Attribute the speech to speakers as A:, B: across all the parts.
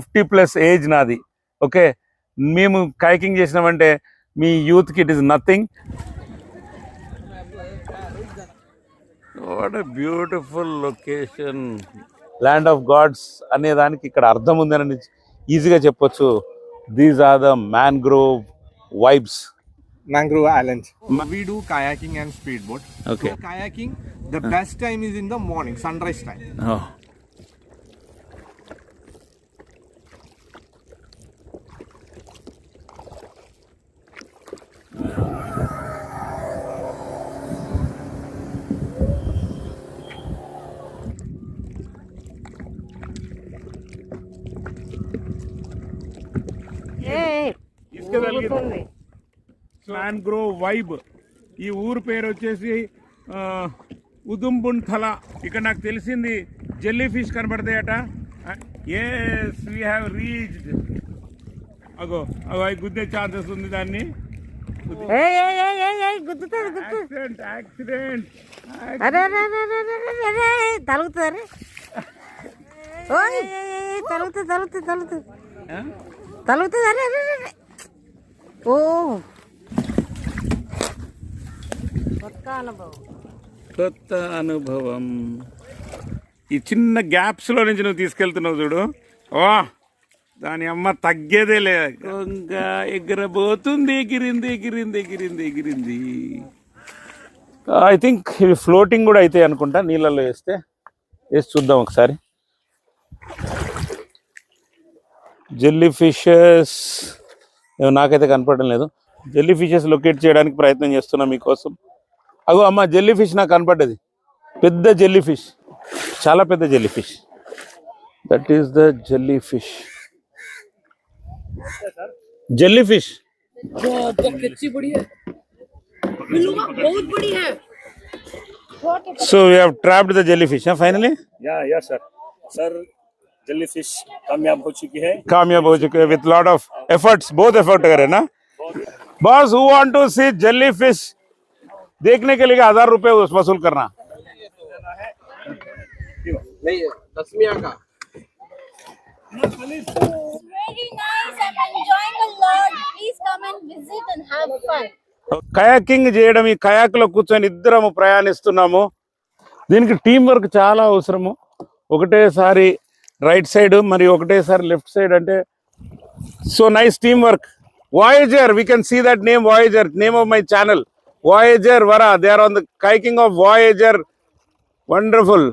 A: 50+ age నాది. Okay, మేము కైకింగ్ చేసినామంటే మీ యూత్కి it is nothing. What a beautiful location. Land of gods అనే దానికి ఇక్కడ అర్థం ఉందని ఈజీగా చెప్పొచ్చు. These are the mangrove vibes.
B: Mangrove Islands. We do kayaking and speedboat.
A: Okay.
B: So kayaking, the best time is in the morning, sunrise time.
A: Oh. Mangrove vibe. ఈ ఊరు పేరు వచ్చేసి ఉదుంబుంథల. ఇక్కడ నాకు తెలిసింది జెల్లీ ఫిష్ కనబడతాయట. Yes, we have reached. అగో అగో అవి గుద్దే ఛాన్సెస్ ఉంది దాన్ని. యాక్సిడెంట్ యాక్సిడెంట్
C: తలుగుతుంది ఓ
A: కొత్త అనుభవం. ఈ చిన్న గ్యాప్స్లో నుంచి నువ్వు తీసుకెళ్తున్నావు చూడు. వా, దాని అమ్మ తగ్గేదే లే. ఇంకా ఎగిరబోతుంది. ఎగిరింది ఎగిరింది ఎగిరింది ఎగిరింది. ఐ థింక్ ఇవి ఫ్లోటింగ్ కూడా అవుతాయి అనుకుంటా, నీళ్ళల్లో వేసి చూద్దాం ఒకసారి. జెల్లీ ఫిషెస్ నాకైతే కనపడడం లేదు. జెల్లీ ఫిషెస్ లొకేట్ చేయడానికి ప్రయత్నం చేస్తున్నాం మీకోసం. అగో అమ్మ, జెల్లీ ఫిష్ నాకు కనపడ్డది. పెద్ద జెల్లీ ఫిష్, చాలా పెద్ద jelly fish. That is the jelly fish. Jelly fish so we have trapped the jellyfish, huh, finally?
D: Yeah, sir. Sir, jellyfish कामयाब हो चुकी है
A: with lot of efforts. both effort करे ना boss. who want to see jellyfish? देखने के लिए 1000 रुपए वसूल करना.
B: नहीं, तस्मिया का.
E: Very nice. I'm enjoying a lot. Please come and visit and have fun.
A: Kayaking చేయడం, ఈ కయాక్లో కూర్చొని ఇద్దరము ప్రయాణిస్తున్నాము. దీనికి టీం వర్క్ చాలా అవసరము. ఒకటేసారి రైట్ సైడ్ మరి ఒకటేసారి లెఫ్ట్ సైడ్ అంటే so nice team work. Voyager, we can see that name, Voyager, name of my channel, Voyager Vara. They are on the kayaking of Voyager. Wonderful.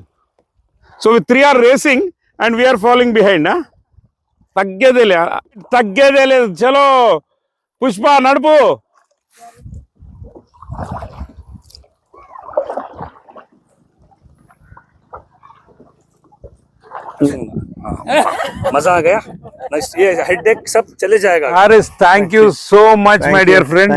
A: So we 3 are racing and we are falling behind. తగ్గేదేలే. చలో పుష్ప నడుపు.
D: मजा आ गया. ये headache सब चले जाएगा.
A: Haris, thank you so much, my dear friend.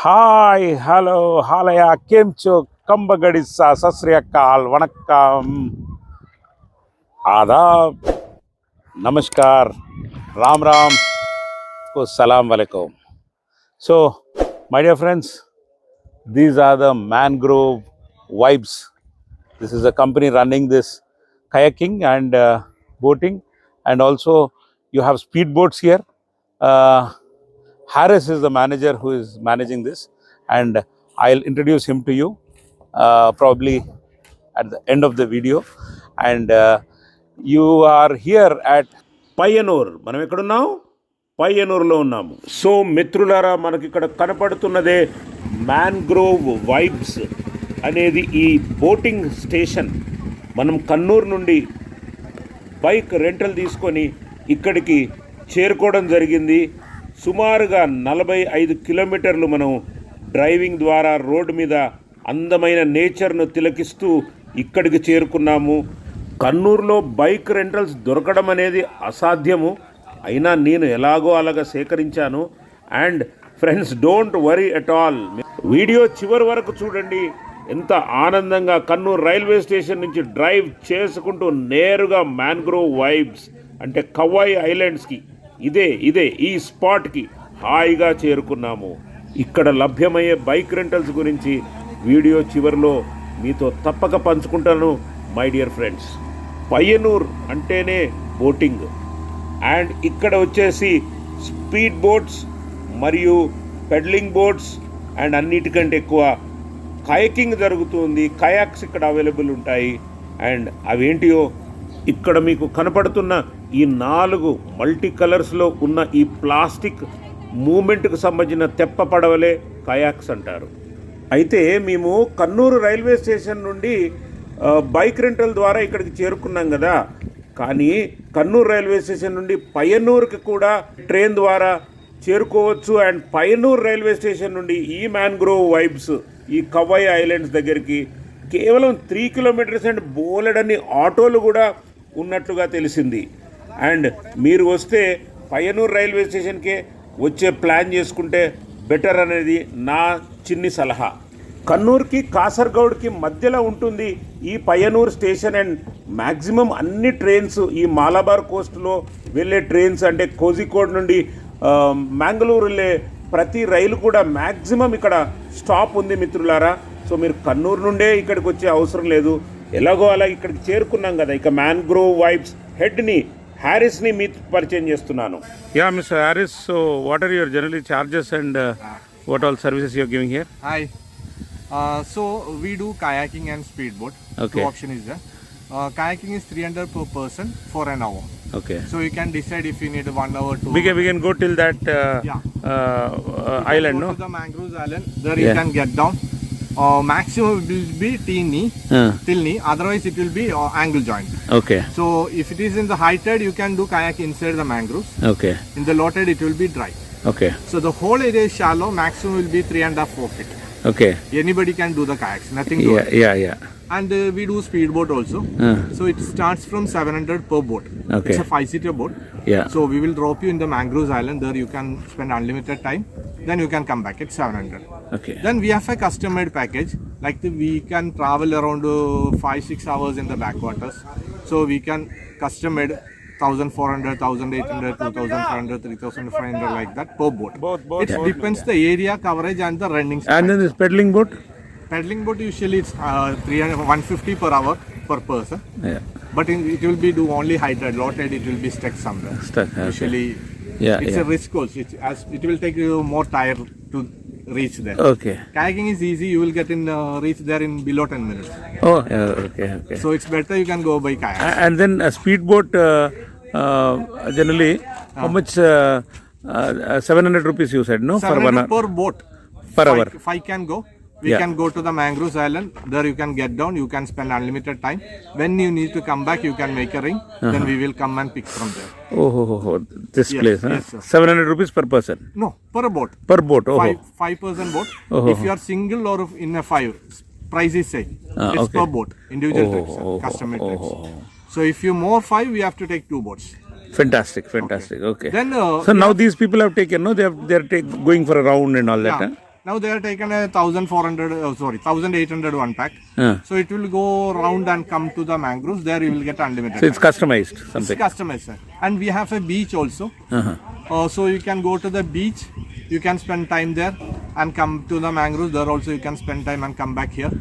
A: Hi, hello, halaya, kemcho, kambagadissa, sasriyakal, vanakkam, adab, namaskar, ram ram, salam alaikum. So, my dear friends, these are the mangrove vibes. This is a company running this kayaking and boating, and also you have speedboats here. Haris is the manager who is managing this, and I'll introduce him to you probably at the end of the video. And you are here at Payanur. మనం ఎక్కడున్నాం? పయ్యనూరులో ఉన్నాము. So మిత్రులారా, మనకి ఇక్కడ కనపడుతున్నదే mangrove vibes అనేది ఈ boating station. మనం కన్నూరు నుండి బైక్ రెంటల్ తీసుకొని ఇక్కడికి చేరుకోవడం జరిగింది. సుమారుగా 45 కిలోమీటర్లు మనం డ్రైవింగ్ ద్వారా రోడ్డు మీద అందమైన నేచర్ను తిలకిస్తూ ఇక్కడికి చేరుకున్నాము. కన్నూరులో బైక్ రెంటల్స్ దొరకడం అనేది అసాధ్యము. అయినా నేను ఎలాగో అలాగా సేకరించాను. And friends, don't worry at all. Video చివరి వరకు చూడండి. ఎంత ఆనందంగా కన్నూరు రైల్వే స్టేషన్ నుంచి డ్రైవ్ చేసుకుంటూ నేరుగా మ్యాంగ్రోవ్ వైబ్స్ అంటే కవ్వాయి ఐలాండ్స్కి ఇదే ఈ స్పాట్కి హాయిగా చేరుకున్నాము. ఇక్కడ లభ్యమయ్యే బైక్ రెంటల్స్ గురించి వీడియో చివరిలో మీతో తప్పక పంచుకుంటాను. మై డియర్ ఫ్రెండ్స్, పయ్యనూర్ అంటేనే బోటింగ్. అండ్ ఇక్కడ వచ్చేసి స్పీడ్ బోట్స్ మరియు పెడ్లింగ్ బోట్స్ అండ్ అన్నిటికంటే ఎక్కువ కయాకింగ్ జరుగుతుంది. కయాక్స్ ఇక్కడ అవైలబుల్ ఉంటాయి. అండ్ అవేంటియో ఇక్కడ మీకు కనపడుతున్న ఈ 4 మల్టీ కలర్స్లో ఉన్న ఈ ప్లాస్టిక్ మూమెంట్కి సంబంధించిన తెప్ప పడవలే కయాక్స్ అంటారు. అయితే మేము కన్నూరు రైల్వే స్టేషన్ నుండి బైక్ రెంటల్ ద్వారా ఇక్కడికి చేరుకున్నాం కదా, కానీ కన్నూరు రైల్వే స్టేషన్ నుండి పయ్యనూరుకి కూడా ట్రైన్ ద్వారా చేరుకోవచ్చు. అండ్ పయ్యనూరు రైల్వే స్టేషన్ నుండి ఈ మ్యాంగ్రోవ్ వైబ్స్, ఈ కవై ఐలాండ్స్ దగ్గరికి కేవలం 3 కిలోమీటర్స్ అండ్ బోలెడన్ని ఆటోలు కూడా ఉన్నట్లుగా తెలిసింది. అండ్ మీరు వస్తే పయ్యనూరు రైల్వే స్టేషన్కే వచ్చే ప్లాన్ చేసుకుంటే బెటర్ అనేది నా చిన్ని సలహా. కన్నూరుకి కాసర్గౌడ్కి మధ్యలో ఉంటుంది ఈ పయ్యనూరు స్టేషన్. అండ్ మ్యాక్సిమం అన్ని ట్రైన్స్ ఈ మాలాబార్ కోస్ట్లో వెళ్ళే ట్రైన్స్, అంటే కోజికోడ్ నుండి మ్యాంగళూరు వెళ్ళే ప్రతి రైలు కూడా మ్యాక్సిమం ఇక్కడ స్టాప్ ఉంది మిత్రులారా. సో మీరు కన్నూరు నుండే ఇక్కడికి వచ్చే అవసరం లేదు. ఎలాగో అలా ఇక్కడికి చేరుకున్నాం కదా. ఇక మ్యాంగ్రోవ్ వైబ్స్ హెడ్ని హ్యారిస్ని మీకు పరిచయం చేస్తున్నాను. Yeah mister Harris, so what are your generally charges and what all services you are giving here?
B: Hi. So we do kayaking and speedboat.
A: Okay.
B: Two option is there. Kayaking is 300 per person for an hour.
A: Okay.
B: So you can decide if you need 1 hour, 2
A: We can go till that island,
B: go
A: no?
B: to the Mangroves Island. There
A: Yeah.
B: you can get down. Maximum will be knee, till knee. Otherwise it will be angle joint.
A: Okay.
B: So if it is in the high tide, you can do kayak inside the mangroves.
A: Okay.
B: In the low tide, it will be dry.
A: Okay.
B: So the whole area is shallow. Maximum will be 3.5-4 feet.
A: Okay.
B: Anybody can do the kayaks. Nothing to
A: Yeah,
B: it.
A: yeah.
B: And we do speedboat also. So it starts from 700 per boat.
A: Okay.
B: It's a 5-seater boat.
A: Yeah.
B: So we will drop you in the Mangroves Island. There you can spend unlimited time. Then you can come back at 700.
A: Okay.
B: Then we have a custom-made package. Like we can travel around 5-6 hours in the backwaters. So we can custom-made 1,400, 1,800, 2,500, 3,500 like that per boat. It depends the area coverage and the running speed.
A: And then this pedaling boat?
B: Paddling boat usually it's 150 per hour per person.
A: Yeah.
B: But it will be do only high tide, low tide it will be stuck somewhere.
A: Stuck, okay.
B: Usually,
A: Yeah,
B: it's
A: yeah.
B: a risk also. It will take you more time to reach there.
A: Okay.
B: Kayaking is easy. You will get in reach there in below 10 minutes.
A: Oh, yeah, okay, okay.
B: So it's better you can go by kayak.
A: And then a speedboat, generally, how much? 700 rupees you said, no?
B: 700
A: for 1 hour.
B: per boat.
A: Per hour.
B: 5 can go. We
A: Yeah.
B: can go to the Mangroves Island. There you can get down. You can spend unlimited time. When you need to come back, you can make a ring. Then we will come and pick from there.
A: Oh, this
B: Yes,
A: place, huh?
B: yes, sir.
A: 700 rupees per person.
B: No, per boat.
A: Per boat, oh.
B: 5-person boat.
A: Oh.
B: If you are single or in a 5, price is same. It's
A: Okay.
B: per boat. Individual
A: Oh,
B: trips,
A: oh,
B: custom-made
A: oh,
B: trips.
A: oh,
B: So if you more 5, we have to take 2 boats.
A: Fantastic, fantastic. Okay.
B: Then
A: So now these people have taken, no? They're going for a round and all that,
B: yeah.
A: huh?
B: Now they are taken a 1,800 one pack. So it will go round and come to the mangroves. There you will get unlimited.
A: So it's
B: time.
A: customized,
B: It's
A: something.
B: customized, sir. And we have a beach also. So you can go to the beach. You can spend time there and come to the mangroves. There also you can spend time and come back here.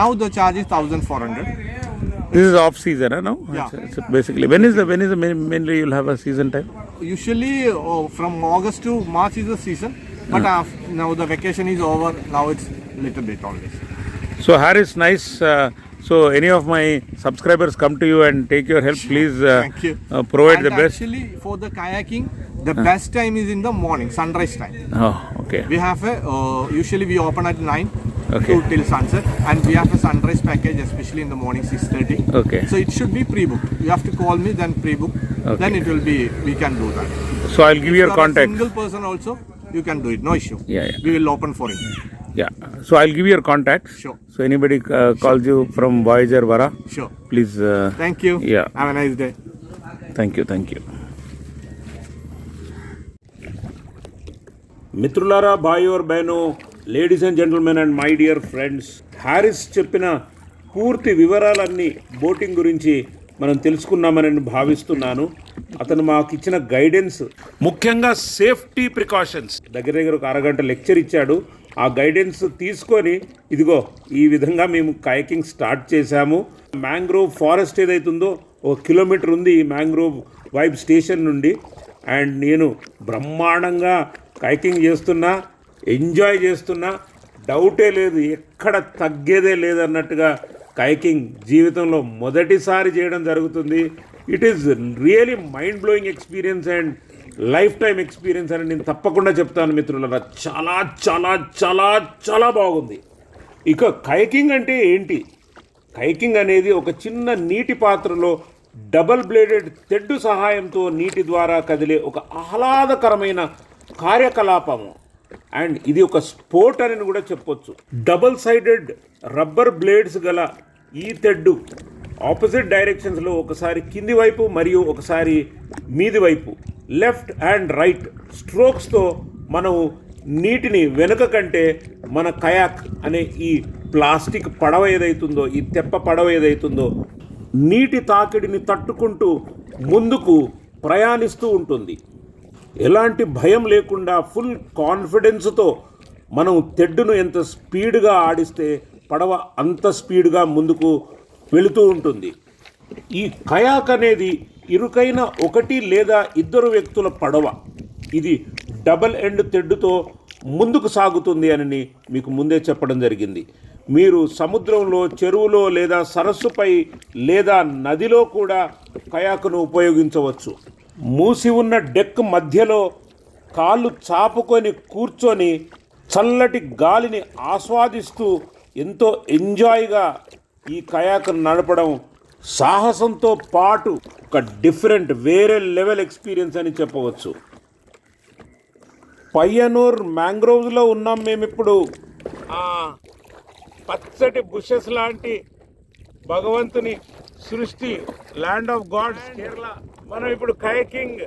B: Now the charge is 1,400.
A: This is off season, huh? No?
B: Yeah.
A: It's basically, when is the mainly you'll have a season time?
B: Usually from August to March is the season. But now the vacation is over. Now it's little bit only.
A: So Harris, nice. So any of my subscribers come to you and take your help, please
B: Thank you.
A: provide
B: And
A: the best.
B: actually for the kayaking, the best time is in the morning, sunrise time.
A: Oh, okay.
B: We have a usually we open at 9
A: Okay.
B: till sunset, and we have a sunrise package, especially in the morning 6:30.
A: Okay.
B: So it should be pre-booked. You have to call me, then pre-book.
A: Okay.
B: Then it will be. We can do that.
A: So I'll give
B: If
A: your
B: you are a
A: contact.
B: single person also, you can do it. No issue.
A: Yeah, yeah.
B: We will open for it.
A: Yeah. So I'll give your contact.
B: Sure.
A: So anybody calls you from Voyager Vara,
B: Sure.
A: please.
B: Thank you.
A: Yeah.
B: Have a nice day.
A: Thank you. మిత్రులారా, భాయ్యోర్ బహనో, ladies and gentlemen and my dear friends, Harris చెప్పిన పూర్తి వివరాలన్నీ boating గురించి మనం తెలుసుకున్నామని భావిస్తున్నాను. అతను మాకు ఇచ్చిన గైడెన్స్, ముఖ్యంగా సేఫ్టీ ప్రికాషన్స్, దగ్గర ఒక అరగంట లెక్చర్ ఇచ్చాడు. ఆ గైడెన్స్ తీసుకొని ఇదిగో ఈ విధంగా మేము కయాకింగ్ స్టార్ట్ చేశాము. మ్యాంగ్రోవ్ ఫారెస్ట్ ఏదైతుందో 1 కిలోమీటర్ ఉంది ఈ మ్యాంగ్రోవ్ వైబ్ స్టేషన్ నుండి. అండ్ నేను బ్రహ్మాండంగా కయాకింగ్ చేస్తున్నా, ఎంజాయ్ చేస్తున్నా, డౌటే లేదు, ఎక్కడ తగ్గేదే లేదన్నట్టుగా కయాకింగ్ జీవితంలో మొదటిసారి చేయడం జరుగుతుంది. It is really mind blowing experience and life time experience అని నేను తప్పకుండా చెప్తాను మిత్రులారా. చాలా చాలా చాలా చాలా బాగుంది. ఇక కయాకింగ్ అంటే ఏంటి? కయాకింగ్ అనేది ఒక చిన్న నీటి పాత్రలో డబల్ బ్లేడెడ్ తెడ్డు సహాయంతో నీటి ద్వారా కదిలే ఒక ఆహ్లాదకరమైన కార్యకలాపము. అండ్ ఇది ఒక స్పోర్ట్ అని కూడా చెప్పొచ్చు. డబల్ సైడెడ్ రబ్బర్ బ్లేడ్స్ గల ఈ తెడ్డు ఆపోజిట్ డైరెక్షన్స్లో ఒకసారి కింది వైపు మరియు ఒకసారి మీది వైపు లెఫ్ట్ అండ్ రైట్ స్ట్రోక్స్తో మనం నీటిని వెనుక కంటే మన కయాక్ అనే ఈ ప్లాస్టిక్ పడవ ఏదైతుందో, ఈ తెప్ప పడవ ఏదైతుందో నీటి తాకిడిని తట్టుకుంటూ ముందుకు ప్రయాణిస్తూ ఉంటుంది. ఎలాంటి భయం లేకుండా ఫుల్ కాన్ఫిడెన్స్తో మనం తెడ్డును ఎంత స్పీడ్గా ఆడిస్తే పడవ అంత స్పీడ్గా ముందుకు వెళుతూ ఉంటుంది. ఈ కయాక్ అనేది ఇరుకైన 1 లేదా 2 వ్యక్తుల పడవ. ఇది డబల్ ఎండ్ తెడ్డుతో ముందుకు సాగుతుంది అని మీకు ముందే చెప్పడం జరిగింది. మీరు సముద్రంలో, చెరువులో లేదా సరస్సుపై లేదా నదిలో కూడా కయాకును ఉపయోగించవచ్చు. మూసి ఉన్న డెక్ మధ్యలో కాళ్ళు చాపుకొని కూర్చొని చల్లటి గాలిని ఆస్వాదిస్తూ ఎంతో ఎంజాయ్గా ఈ కయాకును నడపడం సాహసంతో పాటు ఒక డిఫరెంట్ వేరే లెవెల్ ఎక్స్పీరియన్స్ అని చెప్పవచ్చు. పయ్యనూర్ మ్యాంగ్రోవ్స్లో ఉన్నాం మేము ఇప్పుడు. పచ్చటి బుషెస్ లాంటి భగవంతుని సృష్టి, ల్యాండ్ ఆఫ్ గాడ్స్ కేరళ. మనం ఇప్పుడు కయాకింగ్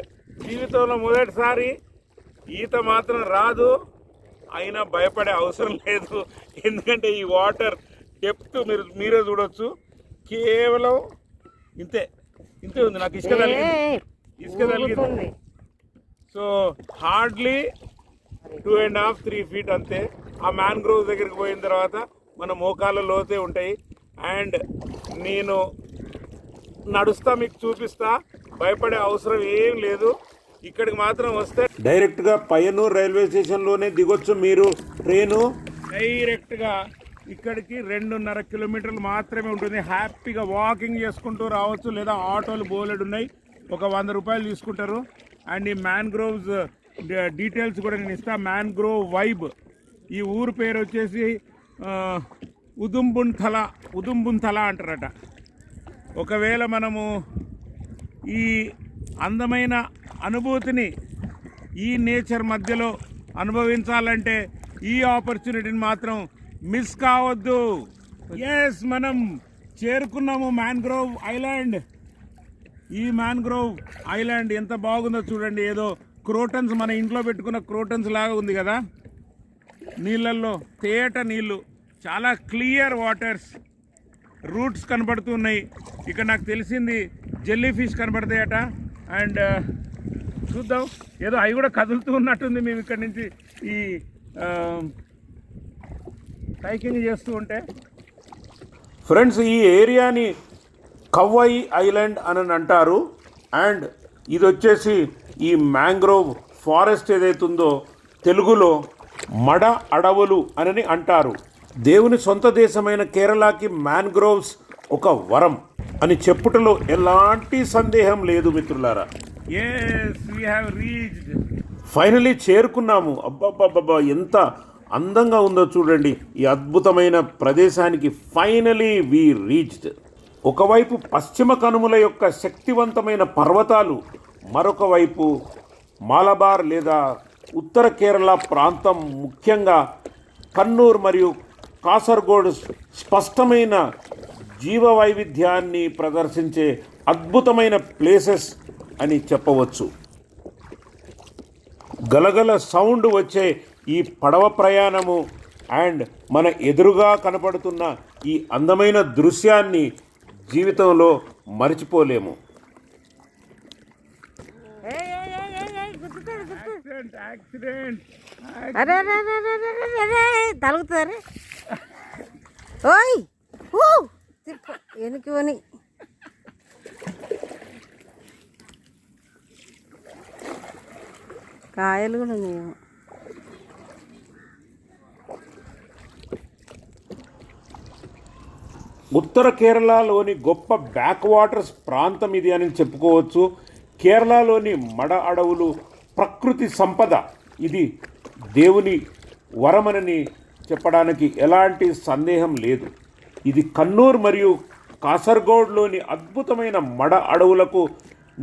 A: జీవితంలో మొదటిసారి. ఈత మాత్రం రాదు, అయినా భయపడే అవసరం లేదు. ఎందుకంటే ఈ వాటర్ డెప్త్ మీరే చూడొచ్చు. కేవలం ఇంతే ఉంది. నాకు ఇసుక తగిలింది. సో హార్డ్లీ 2.5-3 feet అంతే. ఆ మ్యాంగ్రోవ్ దగ్గరికి పోయిన తర్వాత మన మోకాళ్ళ లోతే ఉంటాయి. అండ్ నేను నడుస్తా, మీకు చూపిస్తా. భయపడే అవసరం ఏం లేదు. ఇక్కడికి మాత్రం వస్తే డైరెక్ట్గా పయ్యనూర్ రైల్వే స్టేషన్లోనే దిగొచ్చు మీరు. ట్రైను డైరెక్ట్గా ఇక్కడికి 2.5 కిలోమీటర్లు మాత్రమే ఉంటుంది. హ్యాపీగా వాకింగ్ చేసుకుంటూ రావచ్చు, లేదా ఆటోలు బోలెడు ఉన్నాయి. ఒక 100 రూపాయలు తీసుకుంటారు. అండ్ ఈ మ్యాంగ్రోవ్స్ డీటెయిల్స్ కూడా నేను ఇస్తా. Mangrove vibe. ఈ ఊరు పేరు వచ్చేసి ఉదుంబుంతల అంటారట. ఒకవేళ మనము ఈ అందమైన అనుభూతిని ఈ నేచర్ మధ్యలో అనుభవించాలంటే ఈ ఆపర్చునిటీని మాత్రం మిస్ కావద్దు. ఎస్, మనం చేరుకున్నాము మ్యాంగ్రోవ్ ఐలాండ్. ఈ మ్యాంగ్రోవ్ ఐలాండ్ ఎంత బాగుందో చూడండి. ఏదో క్రోటన్స్, మన ఇంట్లో పెట్టుకున్న క్రోటన్స్ లాగా ఉంది కదా. నీళ్ళల్లో తేట నీళ్ళు, చాలా క్లియర్ వాటర్స్, రూట్స్ కనబడుతున్నాయి. ఇక్కడ నాకు తెలిసింది జెల్లీ ఫిష్ కనబడతాయట. అండ్ చూద్దాం, ఏదో అవి కూడా కదులుతూ ఉన్నట్టుంది. మేము ఇక్కడ నుంచి ఈ హైకింగ్ చేస్తూ ఉంటే. ఫ్రెండ్స్, ఈ ఏరియాని కవ్వై ఐలాండ్ అని అంటారు. అండ్ ఇది వచ్చేసి ఈ మ్యాంగ్రోవ్ ఫారెస్ట్ ఏదైతుందో తెలుగులో మడ అడవులు అని అంటారు. దేవుని సొంత దేశమైన కేరళకి మ్యాంగ్రోవ్స్ ఒక వరం అని చెప్పుటలో ఎలాంటి సందేహం లేదు మిత్రులారా. ఫైనలీ చేరుకున్నాము. అబ్బబ్బబ్బా, ఎంత అందంగా ఉందో చూడండి ఈ అద్భుతమైన ప్రదేశానికి. Finally we reached. ఒకవైపు పశ్చిమ కనుమల యొక్క శక్తివంతమైన పర్వతాలు, మరొక వైపు మాలబార్ లేదా ఉత్తర కేరళ ప్రాంతం, ముఖ్యంగా కన్నూర్ మరియు కాసర్గోడ్ స్పష్టమైన జీవ వైవిధ్యాన్ని ప్రదర్శించే అద్భుతమైన ప్లేసెస్ అని చెప్పవచ్చు. గలగల సౌండ్ వచ్చే ఈ పడవ ప్రయాణము అండ్ మన ఎదురుగా కనపడుతున్న ఈ అందమైన దృశ్యాన్ని జీవితంలో మర్చిపోలేము. యాక్సిడెంట్.
C: అరే అరే అరే అరే అరే అరే అరే తలుగుతుందరే ఓయ్ ఊ తిప్పు వెనక్కి పోని కాయలు కూడా ఉన్నాయేమో.
A: ఉత్తర కేరళలోని గొప్ప బ్యాక్ వాటర్స్ ప్రాంతం ఇది అని చెప్పుకోవచ్చు. కేరళలోని మడ అడవులు ప్రకృతి సంపద. ఇది దేవుని వరమనని చెప్పడానికి ఎలాంటి సందేహం లేదు. ఇది కన్నూర్ మరియు కాసర్గోడ్లోని అద్భుతమైన మడ అడవులకు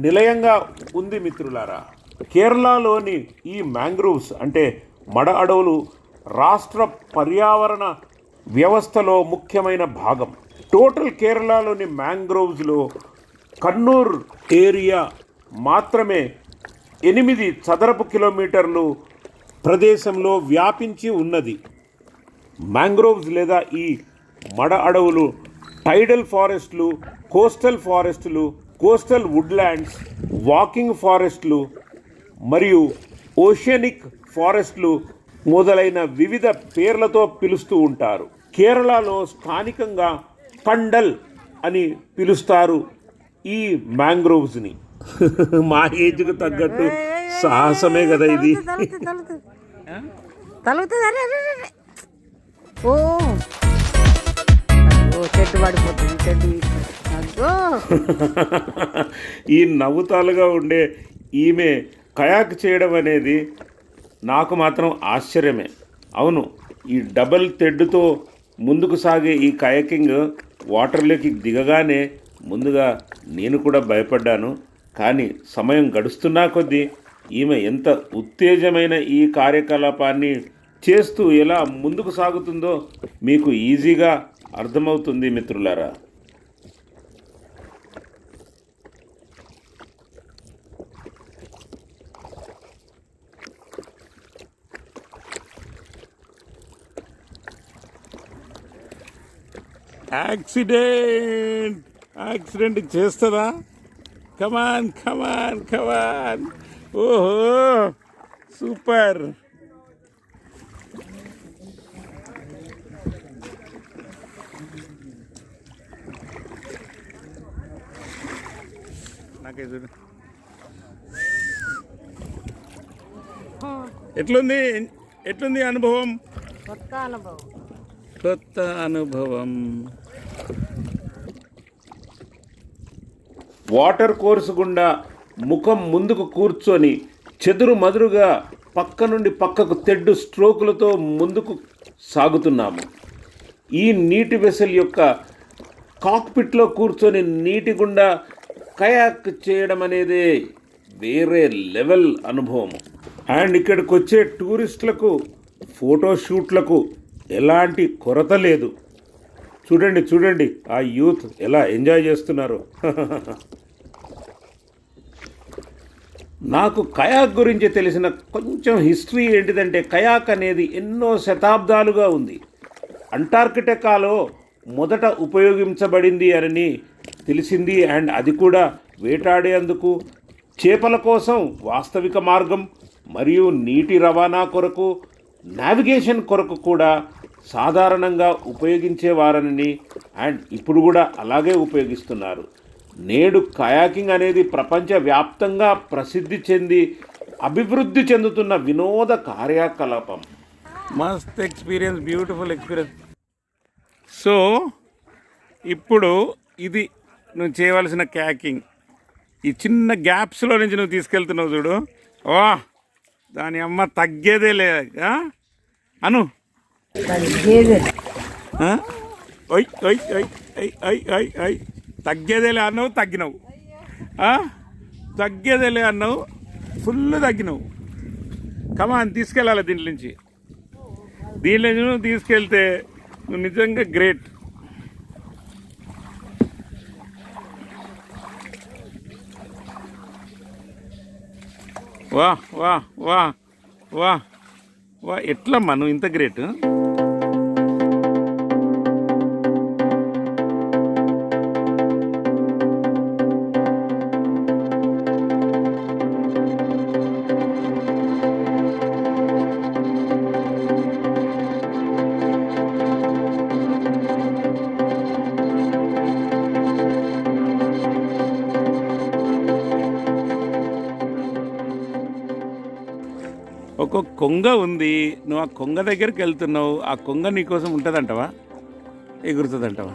A: నిలయంగా ఉంది మిత్రులారా. కేరళలోని ఈ మ్యాంగ్రోవ్స్ అంటే మడ అడవులు రాష్ట్ర పర్యావరణ వ్యవస్థలో ముఖ్యమైన భాగం. టోటల్ కేరళలోని మ్యాంగ్రోవ్స్లో కన్నూర్ ఏరియా మాత్రమే 8 చదరపు కిలోమీటర్లు ప్రదేశంలో వ్యాపించి ఉన్నది. మ్యాంగ్రోవ్స్ లేదా ఈ మడ అడవులు టైడల్ ఫారెస్ట్లు, కోస్టల్ ఫారెస్టులు, కోస్టల్ వుడ్లాండ్స్, వాకింగ్ ఫారెస్ట్లు మరియు ఓషనిక్ ఫారెస్ట్లు మొదలైన వివిధ పేర్లతో పిలుస్తూ ఉంటారు. కేరళలో స్థానికంగా కండల్ అని పిలుస్తారు ఈ మ్యాంగ్రోవ్స్ని. మా ఏజ్కి తగ్గట్టు సాహసమే కదా ఇది.
C: తలుగుతుంది అరే అరే అరే ఓ ఓ చెట్టు పడిపోతుంది చెట్టు అగ్గో.
A: ఈ నవ్వుతాలుగా ఉండే ఈమె కయాక్ చేయడం అనేది నాకు మాత్రం ఆశ్చర్యమే. అవును, ఈ డబల్ తెడ్డుతో ముందుకు సాగే ఈ కయాకింగ్ వాటర్లోకి దిగగానే ముందుగా నేను కూడా భయపడ్డాను. కానీ సమయం గడుస్తున్నా కొద్దీ ఈమె ఎంత ఉత్తేజమైన ఈ కార్యకలాపాన్ని చేస్తూ ఎలా ముందుకు సాగుతుందో మీకు ఈజీగా అర్థమవుతుంది మిత్రులారా. యాక్సిడెంట్ చేస్తుందా? కమాన్ కమాన్ కమాన్. ఓహో సూపర్. నాకే చూడు ఎట్లుంది అనుభవం? కొత్త అనుభవం. వాటర్ కోర్సు గుండా ముఖం ముందుకు కూర్చొని చెదురు మదురుగా పక్క నుండి పక్కకు తెడ్డు స్ట్రోకులతో ముందుకు సాగుతున్నాము. ఈ నీటి వెసల్ యొక్క కాక్పిట్లో కూర్చొని నీటి గుండా కయాక్ చేయడం అనేది వేరే లెవెల్ అనుభవం. అండ్ ఇక్కడికి వచ్చే టూరిస్టులకు ఫోటోషూట్లకు ఎలాంటి కొరత లేదు. చూడండి ఆ యూత్ ఎలా ఎంజాయ్ చేస్తున్నారు. నాకు కయాక్ గురించి తెలిసిన కొంచెం హిస్టరీ ఏంటిదంటే, కయాక్ అనేది ఎన్నో శతాబ్దాలుగా ఉంది. అంటార్కిటికాలో మొదట ఉపయోగించబడింది అని తెలిసింది. అండ్ అది కూడా వేటాడేందుకు, చేపల కోసం వాస్తవిక మార్గం మరియు నీటి రవాణా కొరకు, నావిగేషన్ కొరకు కూడా సాధారణంగా ఉపయోగించేవారని అండ్ ఇప్పుడు కూడా అలాగే ఉపయోగిస్తున్నారు. నేడు కయాకింగ్ అనేది ప్రపంచవ్యాప్తంగా ప్రసిద్ధి చెంది అభివృద్ధి చెందుతున్న వినోద కార్యకలాపం. మస్త్ ఎక్స్పీరియన్స్, బ్యూటిఫుల్ ఎక్స్పీరియన్స్. సో ఇప్పుడు ఇది నువ్వు చేయవలసిన కయాకింగ్. ఈ చిన్న గ్యాప్స్లో నుంచి నువ్వు తీసుకెళ్తున్నావు చూడు. వా, దాని అమ్మ తగ్గేదే లే అను. తగ్గేదేలే అన్నావు, తగ్గినావు. తగ్గేదేలే అన్నావు, ఫుల్ తగ్గినావు. కమాన్, తీసుకెళ్ళాలి దీంట్లో నుంచి నువ్వు తీసుకెళ్తే నువ్వు నిజంగా గ్రేట్. వా వా వా వా వా, ఎట్లమ్మా నువ్వు ఇంత గ్రేట్? ఒక కొంగ ఉంది, నువ్వు ఆ కొంగ దగ్గరికి వెళ్తున్నావు, ఆ కొంగ నీకోసం ఉంటుందంటవా, ఎగురుతుందంటవా?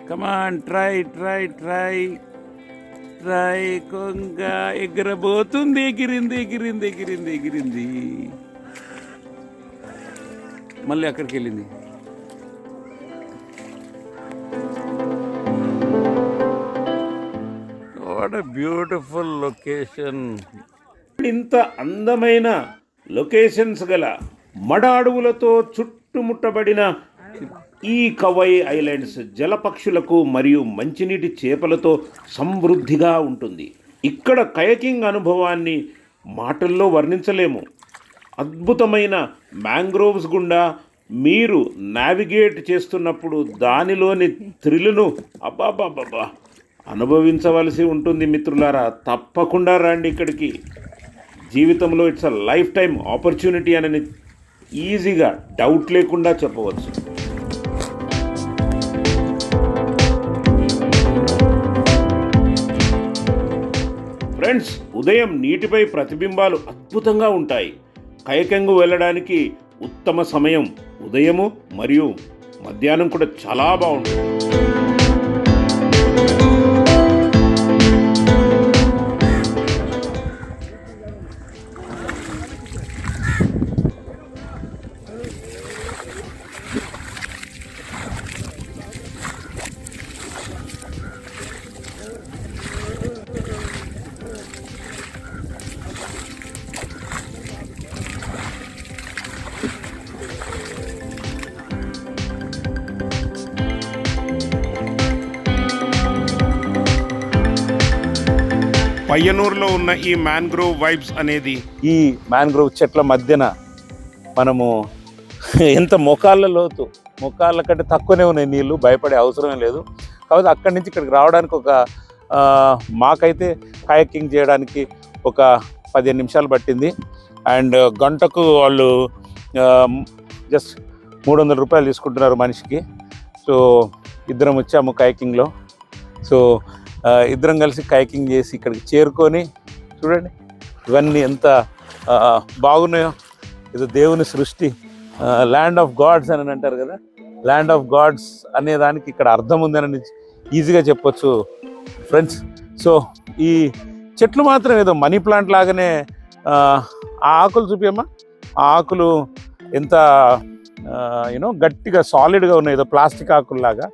A: కమాన్, ట్రై ట్రై ట్రై ట్రై. కొంగ ఎగరబోతుంది, ఎగిరింది ఎగిరింది ఎగిరింది ఎగిరింది, మళ్ళీ అక్కడికి వెళ్ళింది. What a beautiful location. ఇంత అందమైన లొకేషన్స్ గల మడ అడవులతో చుట్టుముట్టబడిన ఈ కవై ఐలాండ్స్ జలపక్షులకు మరియు మంచినీటి చేపలతో సమృద్ధిగా ఉంటుంది. ఇక్కడ కయాకింగ్ అనుభవాన్ని మాటల్లో వర్ణించలేము. అద్భుతమైన మ్యాంగ్రోవ్స్ గుండా మీరు నావిగేట్ చేస్తున్నప్పుడు దానిలోని థ్రిల్ను అబ్బాబ్బాబ్బా అనుభవించవలసి ఉంటుంది మిత్రులారా. తప్పకుండా రండి ఇక్కడికి. జీవితంలో it's a life time opportunity అని ఈజీగా డౌట్ లేకుండా చెప్పవచ్చు. ఫ్రెండ్స్, ఉదయం నీటిపై ప్రతిబింబాలు అద్భుతంగా ఉంటాయి. కయాకింగ్ వెళ్ళడానికి ఉత్తమ సమయం ఉదయము మరియు మధ్యాహ్నం కూడా చాలా బాగుంటుంది. పయ్యనూరులో ఉన్న ఈ మ్యాంగ్రోవ్ వైబ్స్ అనేది, ఈ మ్యాంగ్రోవ్ చెట్ల మధ్యన మనము ఎంత మొకాళ్ళ లోతు, మొకాళ్ళ కంటే తక్కువనే ఉన్నాయి నీళ్ళు, భయపడే అవసరమే లేదు. కాబట్టి అక్కడి నుంచి ఇక్కడికి రావడానికి మాకైతే కయాకింగ్ చేయడానికి ఒక 15 నిమిషాలు పట్టింది. అండ్ గంటకు వాళ్ళు జస్ట్ 300 రూపాయలు తీసుకుంటున్నారు మనిషికి. సో ఇద్దరం వచ్చాము కయాకింగ్లో. సో ఇద్దరం కలిసి కయాకింగ్ చేసి ఇక్కడికి చేరుకొని చూడండి ఇవన్నీ ఎంత బాగున్నాయో. ఇది దేవుని సృష్టి, ల్యాండ్ ఆఫ్ గాడ్స్ అని అంటారు కదా. ల్యాండ్ ఆఫ్ గాడ్స్ అనే దానికి ఇక్కడ అర్థం ఉందని ఈజీగా చెప్పొచ్చు ఫ్రెండ్స్. సో ఈ చెట్లు మాత్రం ఏదో మనీ ప్లాంట్ లాగానే, ఆ ఆకులు చూపియమ్మా, ఆ ఆకులు ఎంత గట్టిగా సాలిడ్గా ఉన్నాయి, ఏదో ప్లాస్టిక్ ఆకుల్లాగా.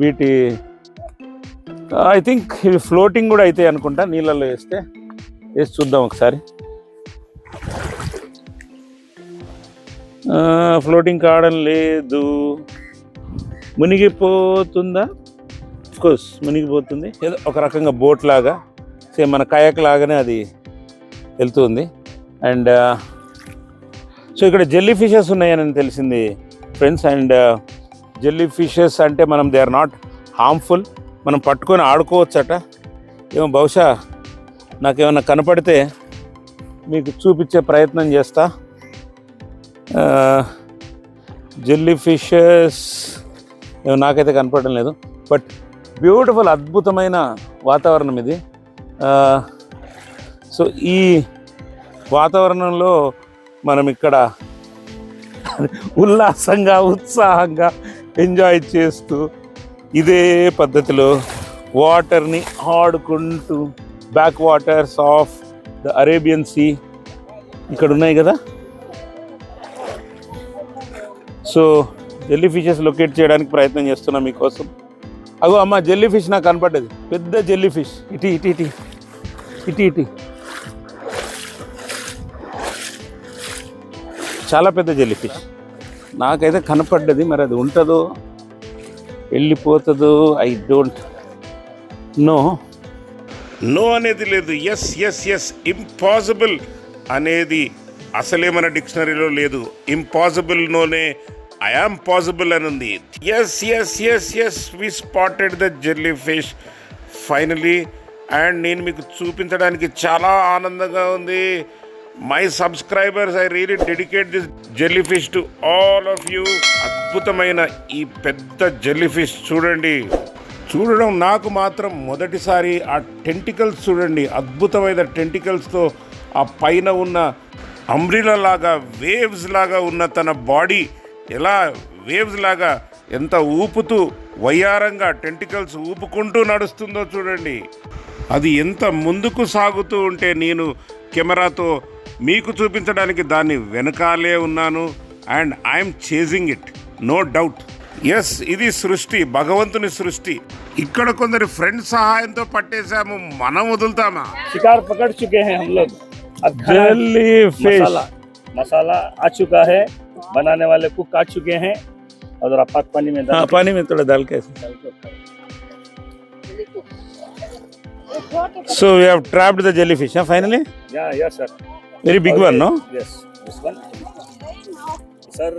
A: వీటి ఐ థింక్ ఇవి ఫ్లోటింగ్ కూడా అవుతాయి అనుకుంటా, నీళ్ళల్లో వేసి చూద్దాం ఒకసారి. ఫ్లోటింగ్ కావడం లేదు, మునిగిపోతుందా? కోర్స్ మునిగిపోతుంది. ఏదో ఒక రకంగా బోట్ లాగా, సేమ్ మన కయాక్ లాగానే అది వెళ్తుంది. అండ్ సో ఇక్కడ జెల్లీ ఫిషెస్ ఉన్నాయని తెలిసింది ఫ్రెండ్స్. అండ్ జెల్లీ ఫిషెస్ అంటే దే ఆర్ నాట్ హార్మ్ఫుల్, మనం పట్టుకొని ఆడుకోవచ్చట. ఏమో బహుశా నాకేమన్నా కనపడితే మీకు చూపించే ప్రయత్నం చేస్తా. జెల్లీ ఫిషెస్ నాకైతే కనపడడం లేదు, బట్ బ్యూటిఫుల్ అద్భుతమైన వాతావరణం ఇది. సో ఈ వాతావరణంలో మనం ఇక్కడ ఉల్లాసంగా ఉత్సాహంగా ఎంజాయ్ చేస్తూ ఇదే పద్ధతిలో వాటర్ని ఆడుకుంటూ, back waters of the Arabian sea ఇక్కడ ఉన్నాయి కదా. సో జెల్లీ ఫిషెస్ లొకేట్ చేయడానికి ప్రయత్నం చేస్తున్నాం మీకోసం. అగో అమ్మ, జెల్లీ ఫిష్ నాకు కనపడ్డది, పెద్ద జెల్లీ ఫిష్. ఇటీ ఇటీ ఇటీ ఇటీ ఇటీ చాలా పెద్ద జెల్లీ ఫిష్ నాకైతే కనపడ్డది. మరి అది ఉంటుందో వెళ్ళిపోతుందో ఐ డోంట్ నో. నో అనేది లేదు, ఎస్ ఎస్ ఎస్. ఇంపాసిబుల్ అనేది అసలే మన డిక్షనరీలో లేదు. ఇంపాసిబుల్లోనే ఐ యామ్ పాసిబుల్ అని ఉంది. Yes yes yes yes we spotted the jelly fish finally. And నేను మీకు చూపించడానికి చాలా ఆనందంగా ఉంది. My subscribers, I really dedicate this jelly fish to all of you. అద్భుతమైన ఈ పెద్ద జెల్లీ ఫిష్ చూడడం నాకు మాత్రం మొదటిసారి. ఆ టెంటికల్స్ చూడండి, అద్భుతమైన టెంటికల్స్తో
F: ఆ పైన ఉన్న అంబ్రిలా లాగా వేవ్స్ లాగా ఉన్న తన బాడీ ఎలా వేవ్స్ లాగా ఎంత ఊపుతూ వయ్యారంగా టెంటికల్స్ ఊపుకుంటూ నడుస్తుందో చూడండి. అది ఎంత ముందుకు సాగుతూ ఉంటే నేను కెమెరాతో మీకు చూపించడానికి దాన్ని వెనకాలే ఉన్నాను. And I'm chasing it, no doubt. Yes, ఇది సృష్టి, భగవంతుని సృష్టి. ఇక్కడ కొందరి ఫ్రెండ్స్ సహాయంతో పట్టేశాము, మనం వదులుతామా?
D: शिकार पकड़ चुके हैं हम लोग. अब खाना
A: Jellyfish.
D: मसाला आ चुका है, बनाने वाले कुक काट चुके हैं और पाक पानी में
A: हाँ, पानी में थोड़ा डाल के. So we have trapped the jellyfish, huh, finally?
D: Yeah, sir.
A: Very big one, no?
D: Yes, this one. Sir,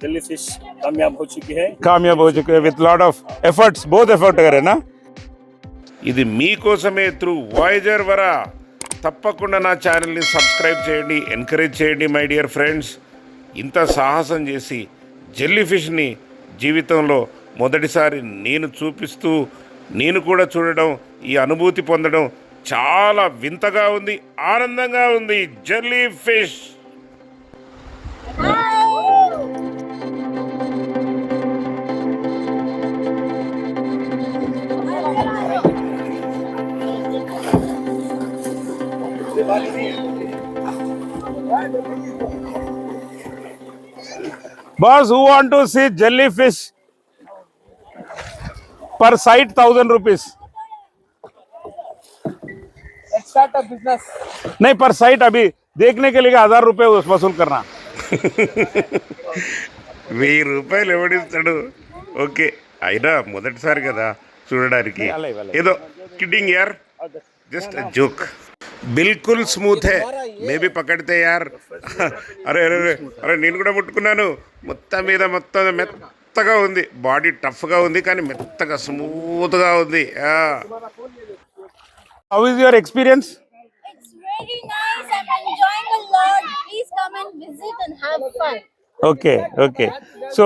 D: jellyfish कामयाब हो चुकी है.
A: कामयाब हो चुके हैं with lot of efforts, both effort करे ना.
F: ఇది మీకోసమే త్రూ వాయేజర్ వరా. తప్పకుండా నా ఛానల్ని సబ్స్క్రైబ్ చేయండి, ఎంకరేజ్ చేయండి మై డియర్ ఫ్రెండ్స్. ఇంత సాహసం చేసి జెల్లీఫిష్ని జీవితంలో మొదటిసారి నేను చూపిస్తూ నేను కూడా చూడడం, ఈ అనుభూతి పొందడం చాలా వింతగా ఉంది, ఆనందంగా ఉంది. Jellyfish.
A: Boss, who want to see jellyfish? Per site 1,000 rupees.
G: Start a business.
A: नहीं, पर साइट अभी देखने के लिए 1,000 रुपये वसूल करना.
F: 1000 రూపాయలు ఎవడిస్తాడు? ఓకే, అయినా మొదటిసారి కదా చూడడానికి. ఏదో కిడ్డింగ్ యార్, జస్ట్ జోక్. బిల్కుల్ స్మూత్ హే, మేబీ పకడితే యార్. అరే అరే అరే అరే, నేను కూడా ముట్టుకున్నాను. మొత్తం మీద మొత్తం మెత్తగా ఉంది, బాడీ టఫ్గా ఉంది కానీ మెత్తగా స్మూత్గా ఉంది.
A: How is your experience?
E: It's very nice. I'm enjoying a lot. Please come and visit and have fun.
A: Okay, okay. So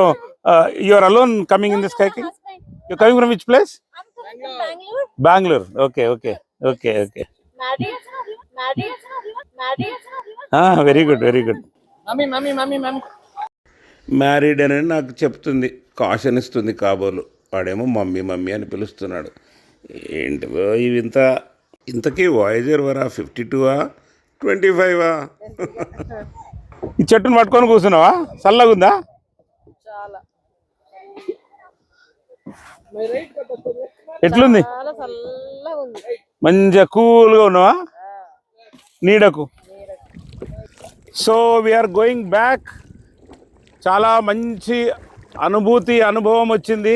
A: you are alone coming in this kayaking?
E: Husband.
A: You're coming from which place?
E: I'm coming from Bangalore.
A: Bangalore. Okay, okay, okay, okay.
E: Married.
A: Very good, very good.
G: Mummy.
F: Married అని నాకు చెప్తుంది, caution ఇస్తుంది కాబోలు. వాడేమో mummy mummy అని పిలుస్తున్నాడు. ఏంటి ఇవింత? ఇంతకీ వాయేజర్ వరా 52ఆ 25ఆ?
A: ఈ చెట్టును పట్టుకొని కూర్చున్నావా? చల్లగుందా?
G: చాలా
A: ఎట్లుంది?
G: చాలా చల్లగా ఉంది.
A: మంచిగా కూల్గా ఉన్నావా నీడకు? So we're going back. చాలా మంచి అనుభవం వచ్చింది.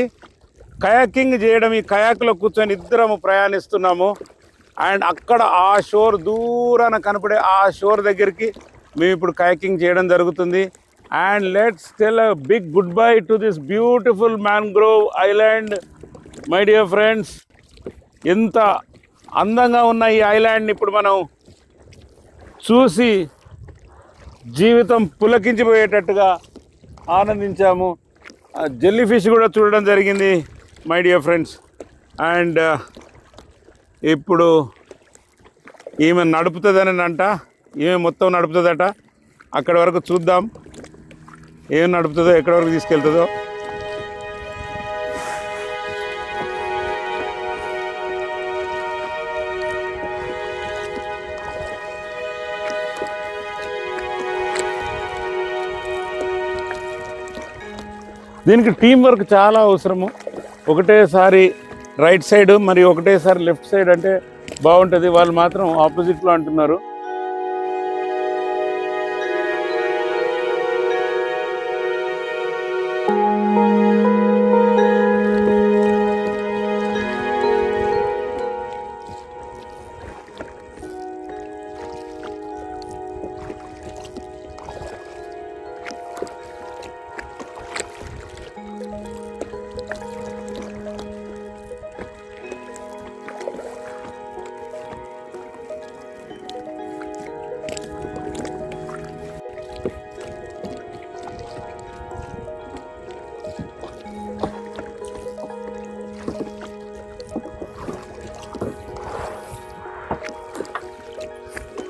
A: కయాకింగ్ చేయడం, ఈ కయాక్లో కూర్చొని ఇద్దరము ప్రయాణిస్తున్నాము. అండ్ అక్కడ ఆ షోర్ దూరాన కనపడే ఆ షోర్ దగ్గరికి మేము ఇప్పుడు కయాకింగ్ చేయడం జరుగుతుంది. And let's tell a big good bye to this beautiful mangrove island my dear friends. ఎంత అందంగా ఉన్న ఈ ఐలాండ్ని ఇప్పుడు మనం చూసి జీవితం పులకించిపోయేటట్టుగా ఆనందించాము. జెల్లీఫిష్ కూడా చూడడం జరిగింది మై డియర్ ఫ్రెండ్స్. అండ్ ఇప్పుడు ఈమె నడుపుతుందని అంట, ఈమె మొత్తం నడుపుతుందట. అక్కడి వరకు చూద్దాం ఏం నడుపుతుందో, ఎక్కడి వరకు తీసుకెళ్తుందో. దీనికి టీం వర్క్ చాలా అవసరము. ఒకటేసారి రైట్ సైడ్ మరి ఒకటేసారి లెఫ్ట్ సైడ్ అంటే బాగుంటుంది. వాళ్ళు మాత్రం ఆపోజిట్లో అంటున్నారు.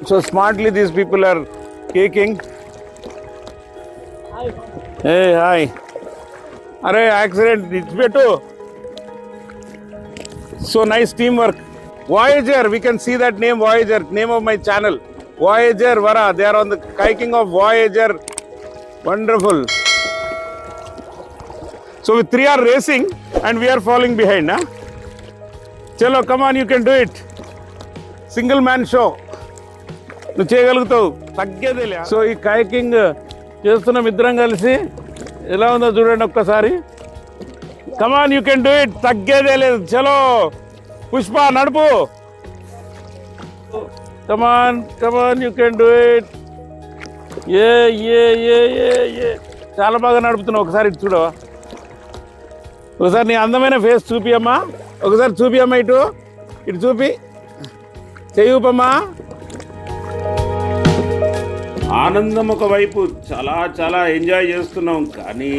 A: So smartly these people are caking. Hey, hi. Arey, accident. It's better. So nice teamwork. Voyager, we can see that name, Voyager, name of my channel. Voyager Vara, they are on the kayaking of Voyager. Wonderful. So we three are racing and we are falling behind. Huh? Chalo, come on, you can do it. Single man show. నువ్వు చేయగలుగుతావు తగ్గేదేలే. So ఈ కైకింగ్ చేస్తున్న ఇద్దరం కలిసి ఎలా ఉందో చూడండి ఒక్కసారి. Come on you can do it, తగ్గేదే లేదు. చలో పుష్ప నడుపు. Come on come on you can do it. ఏ ఏ ఏ ఏ ఏ చాలా బాగా నడుపుతున్నావు. ఒకసారి ఇటు చూడవా, ఒకసారి నీ అందమైన ఫేస్ చూపియమ్మా, ఒకసారి చూపియమ్మా, ఇటు ఇటు చూపి చెయ్యూపమ్మా.
F: ఆనందం ఒకవైపు చాలా చాలా ఎంజాయ్ చేస్తున్నాం, కానీ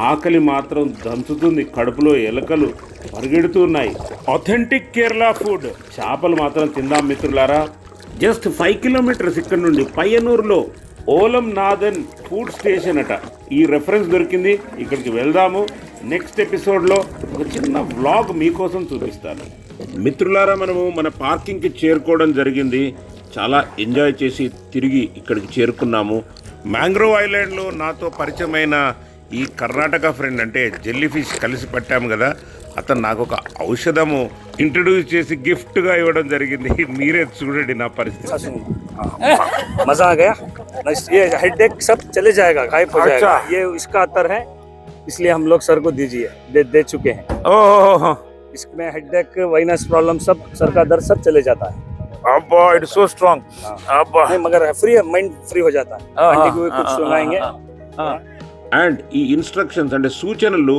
F: ఆకలి మాత్రం దంచుతుంది. కడుపులో ఎలకలు పరిగెడుతున్నాయి. ఆథెంటిక్ కేరళ ఫుడ్ చేపలు మాత్రం తిందాం మిత్రులారా. జస్ట్ 5 కిలోమీటర్స్ ఇక్కడ నుండి పయ్యనూరులో ఓలం నాథన్ ఫుడ్ స్టేషన్ అట. ఈ రెఫరెన్స్ దొరికింది, ఇక్కడికి వెళ్దాము. నెక్స్ట్ ఎపిసోడ్లో ఒక చిన్న వ్లాగ్ మీకోసం చూపిస్తాను. మిత్రులారా, మనము మన పార్కింగ్కి చేరుకోవడం జరిగింది. చాలా ఎంజాయ్ చేసి తిరిగి ఇక్కడికి చేరుకున్నాము. మ్యాంగ్రోవ్ ఐలాండ్లో నాతో పరిచయమైన ఈ కర్ణాటక ఫ్రెండ్, అంటే జెల్లీ ఫిష్ కలిసి పట్టాము కదా, అతను నాకు ఒక ఔషధము ఇంట్రడ్యూస్ చేసి గిఫ్ట్గా ఇవ్వడం జరిగింది. మీరే చూడండి నా పరిస్థితి.
D: मजा आ गया. ये हेडेक सब चले जाएगा, गायब हो जाएगा. ये इसका अतर है, इसलिए हम लोग सर को दीजिए, दे चुके हैं.
A: ఓహో,
D: इसमें हेडेक, वाइनस प्रॉब्लम सब, सर का दर्द सब चले जाता है.
A: అబ్బా ఇట్స్ సో స్ట్రాంగ్. అబ్బా
D: नहीं, मगर फ्री, माइंड फ्री हो जाता है. आंटी को भी कुछ सुनाएंगे.
F: అండ్ ఈ ఇన్స్ట్రక్షన్స్ అంటే సూచనలు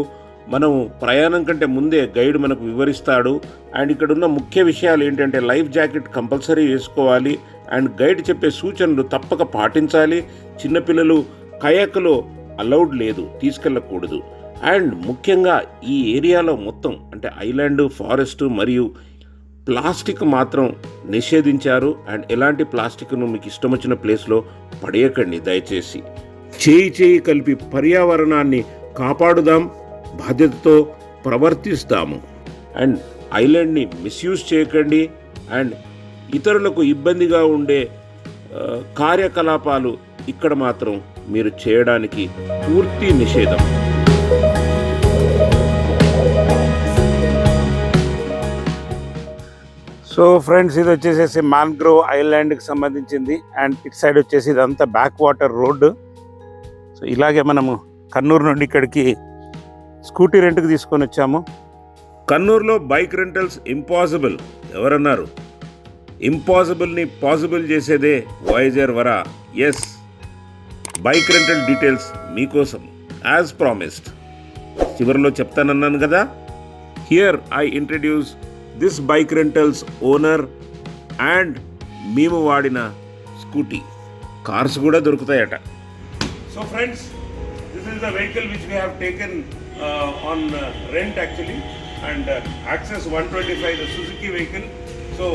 F: మనం ప్రయాణం కంటే ముందే గైడ్ మనకు వివరిస్తాడు. అండ్ ఇక్కడ ఉన్న ముఖ్య విషయాలు ఏంటంటే లైఫ్ జాకెట్ కంపల్సరీ వేసుకోవాలి, అండ్ గైడ్ చెప్పే సూచనలు తప్పక పాటించాలి. చిన్నపిల్లలు కయాక్లో అలౌడ్ లేదు, తీసుకెళ్ళకూడదు. అండ్ ముఖ్యంగా ఈ ఏరియాలో మొత్తం అంటే ఐలాండ్, ఫారెస్ట్ మరియు ప్లాస్టిక్ మాత్రం నిషేధించారు. అండ్ ఎలాంటి ప్లాస్టిక్ను మీకు ఇష్టం వచ్చిన ప్లేస్లో పడేయకండి దయచేసి. చేయి కలిపి పర్యావరణాన్ని కాపాడుదాం, బాధ్యతతో ప్రవర్తిస్తాము. అండ్ ఐలాండ్ని మిస్యూజ్ చేయకండి. అండ్ ఇతరులకు ఇబ్బందిగా ఉండే కార్యకలాపాలు ఇక్కడ మాత్రం మీరు చేయడానికి పూర్తి నిషేధం.
A: సో ఫ్రెండ్స్, ఇది వచ్చేసేసి మ్యాంగ్రోవ్ ఐలాండ్కి సంబంధించింది. అండ్ ఇటు సైడ్ వచ్చేసి ఇదంతా బ్యాక్ వాటర్ రోడ్డు. సో ఇలాగే మనము కన్నూరు నుండి ఇక్కడికి స్కూటీ రెంట్కి తీసుకొని వచ్చాము.
F: కన్నూరులో బైక్ రెంటల్స్ ఇంపాసిబుల్. ఎవరన్నారు? ఇంపాసిబుల్ని పాసిబుల్ చేసేదే వాయేజర్ వరా. ఎస్, బైక్ రెంటల్ డీటెయిల్స్ మీకోసం యాజ్ ప్రామిస్డ్ చివరిలో చెప్తానన్నాను కదా. Here I introduce this bike rentals owner and మేము వాడిన స్కూటీ. కార్స్ కూడా దొరుకుతాయట. So friends, this is the vehicle which we have taken on rent actually. And access 125 the Suzuki vehicle. So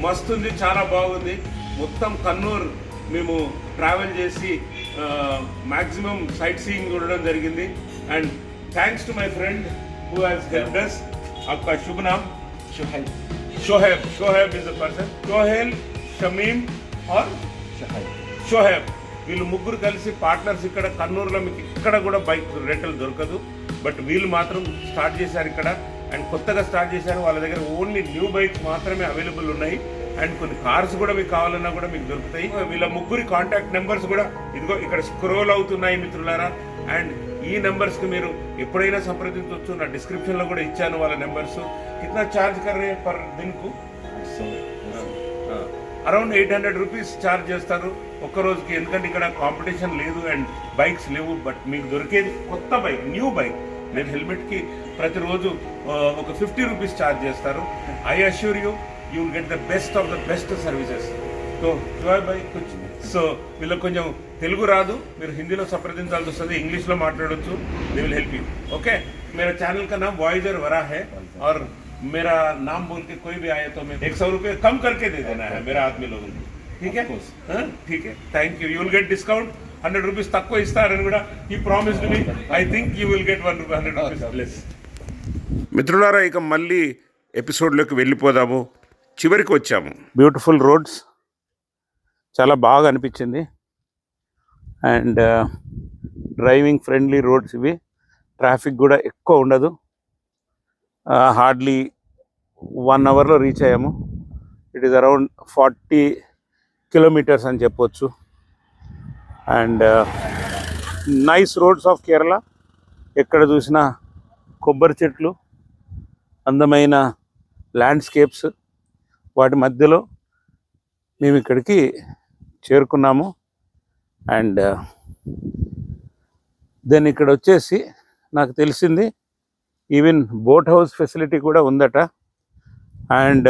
F: మస్తు ఉంది, చాలా బాగుంది. మొత్తం కన్నూర్ మేము ట్రావెల్ చేసి మ్యాక్సిమం సైట్ సీయింగ్ చూడడం జరిగింది. And thanks to my friend who has helped us. आपका शुभ नाम? Shoaib is the person. Sohail, Shamim और షోహెబ్, వీళ్ళు ముగ్గురు కలిసి పార్ట్నర్స్. ఇక్కడ కన్నూరులో మీకు ఇక్కడ కూడా బైక్ రెంటల్ దొరకదు, బట్ వీళ్ళు మాత్రం స్టార్ట్ చేశారు ఇక్కడ. అండ్ కొత్తగా స్టార్ట్ చేశారు. వాళ్ళ దగ్గర ఓన్లీ న్యూ బైక్స్ మాత్రమే అవైలబుల్ ఉన్నాయి. అండ్ కొన్ని కార్స్ కూడా మీకు కావాలన్నా కూడా మీకు దొరుకుతాయి. వీళ్ళ ముగ్గురి కాంటాక్ట్ నెంబర్స్ కూడా ఇదిగో ఇక్కడ స్క్రోల్ అవుతున్నాయి మిత్రులారా. అండ్ ఈ నెంబర్స్కి మీరు ఎప్పుడైనా సంప్రదించవచ్చు. నా డిస్క్రిప్షన్లో కూడా ఇచ్చాను వాళ్ళ నెంబర్స్. కిतना చార్జ్ కర్ రే పర్ దిన్కు? అరౌండ్ 800 రూపీస్ ఛార్జ్ చేస్తారు ఒక్క రోజుకి. ఎందుకంటే ఇక్కడ కాంపిటీషన్ లేదు అండ్ బైక్స్ లేవు. బట్ మీకు దొరికేది కొత్త బైక్, న్యూ బైక్. నేను హెల్మెట్కి ప్రతిరోజు ఒక 50 రూపీస్ ఛార్జ్ చేస్తారు. I assure you will get the best of the best services. So so వీళ్ళకి కొంచెం తెలుగు రాదు, మీరు హిందీలో సంప్రదించాల్సి వస్తుంది, ఇంగ్లీష్లో మాట్లాడొచ్చు. They will help you. Okay, मेरा चैनल का नाम वॉयेजर वरा है और मेरा नाम बोल के कोई भी आए तो मैं 100 रुपये कम करके दे देना है मेरा आदमी लोगों को.
A: ठीक है हाँ, ठीक है thank you will get discount 100 rupees తక్కువ ఇస్తారని కూడా he promised me I think you will get 100 rupees less.
F: మిత్రులారా, ఇక మళ్ళీ ఎపిసోడ్లోకి వెళ్ళిపోదాము. చివరికి వచ్చాము.
A: బ్యూటిఫుల్ రోడ్స్ చాలా బాగా అనిపించింది అండ్ డ్రైవింగ్ ఫ్రెండ్లీ రోడ్స్ ఇవి. ట్రాఫిక్ కూడా ఎక్కువ ఉండదు. హార్డ్లీ 1 అవర్లో రీచ్ అయ్యాము. ఇట్ ఈస్ అరౌండ్ 40 kilometers అని చెప్పొచ్చు. And nice roads of Kerala. ఎక్కడ చూసినా కొబ్బరి చెట్లు, అందమైన ల్యాండ్స్కేప్స్, వాటి మధ్యలో మేము ఇక్కడికి చేరుకున్నాము. అండ్ దెన్ ఇక్కడ వచ్చేసి నాకు తెలిసింది ఈవెన్ బోట్ హౌస్ ఫెసిలిటీ కూడా ఉందట. అండ్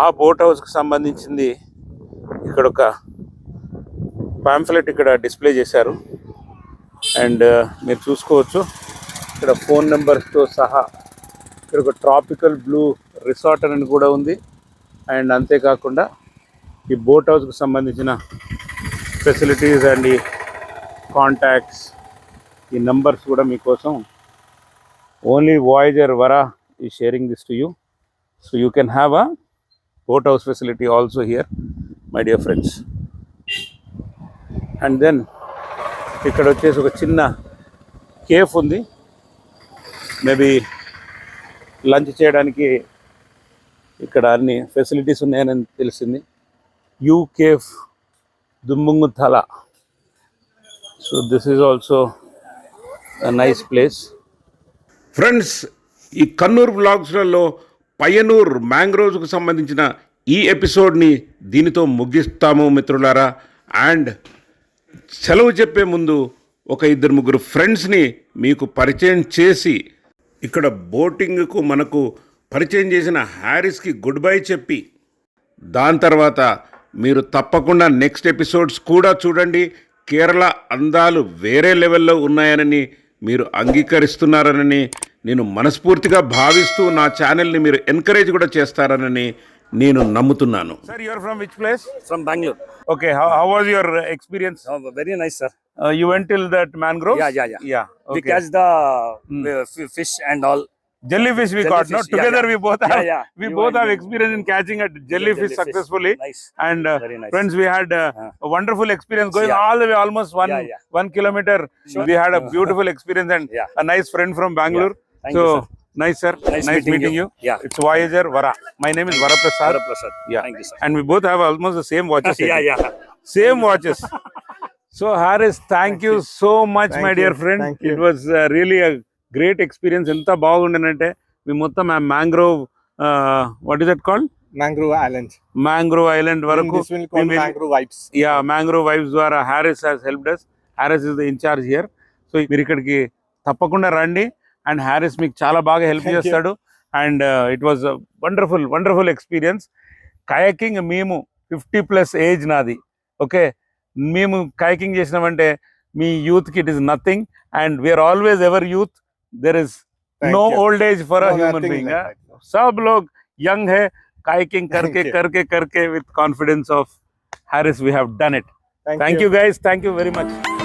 A: ఆ బోట్ హౌస్కి సంబంధించింది ఇక్కడ ఒక పాంఫ్లెట్ ఇక్కడ డిస్ప్లే చేశారు. అండ్ మీరు చూసుకోవచ్చు ఇక్కడ ఫోన్ నెంబర్స్తో సహా ఇక్కడ ఒక ట్రాపికల్ బ్లూ రిసార్ట్ అని కూడా ఉంది. అండ్ అంతేకాకుండా ఈ బోట్ హౌస్కి సంబంధించిన ఫెసిలిటీస్ అండ్ ఈ కాంటాక్ట్స్, ఈ నంబర్స్ కూడా మీకోసం ఓన్లీ వాయేజర్ వరా ఈ sharing this to you. So you can have a boat house facility also here my dear friends. And then ఇక్కడ వచ్చేసి ఒక చిన్న కేఫ్ ఉంది. మేబీ లంచ్ చేయడానికి ఇక్కడ అన్ని ఫెసిలిటీస్ ఉన్నాయని తెలిసింది. యూ కేఫ్ దుమ్ముంగుతల. So this is also a nice place.
F: Friends, ఈ కన్నూర్ వ్లాగ్స్లలో పయ్యనూర్ మ్యాంగ్రోవ్స్కు సంబంధించిన ఈ ఎపిసోడ్ని దీనితో ముగిస్తాము మిత్రులారా. అండ్ సెలవు చెప్పే ముందు ఒక 2-3 ఫ్రెండ్స్ని మీకు పరిచయం చేసి, ఇక్కడ బోటింగ్కు మనకు పరిచయం చేసిన హ్యారిస్కి గుడ్ బై చెప్పి, దాని తర్వాత మీరు తప్పకుండా నెక్స్ట్ ఎపిసోడ్స్ కూడా చూడండి. కేరళ అందాలు వేరే లెవెల్లో ఉన్నాయని మీరు అంగీకరిస్తున్నారని నేను మనస్ఫూర్తిగా భావిస్తూ నా ఛానల్ని మీరు ఎంకరేజ్ కూడా చేస్తారని నేను నమ్ముతున్నాను.
A: Sir, you are from which place?
D: From Bangalore.
A: Okay, how was your experience?
D: Oh, very nice, sir.
A: You went till that mangrove?
D: Yeah.
A: Yeah.
D: We
A: Okay.
D: catch the fish and all.
A: Jellyfish we caught, no?
D: Jellyfish, yeah,
A: Together
D: yeah.
A: we both have,
D: Yeah.
A: we
D: You
A: both
D: and
A: have
D: me.
A: experience in catching a jellyfish successfully.
D: Nice.
A: And
D: Very nice.
A: friends, we had a wonderful experience going
D: Yeah.
A: all the way, almost 1 kilometer.
D: Sure.
A: We had a beautiful experience and
D: Yeah.
A: a nice friend from Bangalore.
D: Thank
A: So
D: you, sir.
A: nice, sir.
D: Nice
A: meeting
D: meeting
A: you.
D: you. Yeah.
A: It's Voyager Vara. My name is Varaprasad.
D: Prasad.
A: Yeah.
D: Thank you, sir.
A: And we both have almost the same watches.
D: Yeah.
A: Same watches. So Haris, thank you so much, my dear friend.
B: Thank you.
A: It was really a great experience. Enta బాగుండనంటే we మొత్తం ఆ mangrove what is it called?
B: Mangrove Island.
A: Mangrove Island వరకు
B: This will call Mangrove Vibes.
A: yeah mangrove vibes ద్వారా Haris has helped us. Haris is the in charge here. So మీరు ఇక్కడికి తప్పకుండా రండి and Haris మీకు చాలా బాగా హెల్ప్ చేస్తాడు. And it was wonderful experience. Kayaking మేము 50+ ఏజ్ నాది. ఓకే, మేము కయాకింగ్ చేసినామంటే మీ యూత్కి it is nothing and we are always ever youth. There is
B: Thank
A: no
B: you.
A: Old age for a
B: No,
A: human
B: nothing
A: being.
B: like that.
A: सब लोग young है. Kayaking करके
B: you.
A: करके करके with confidence of Haris we have done it.
B: Thank
A: Thank you guys. Thank you very much.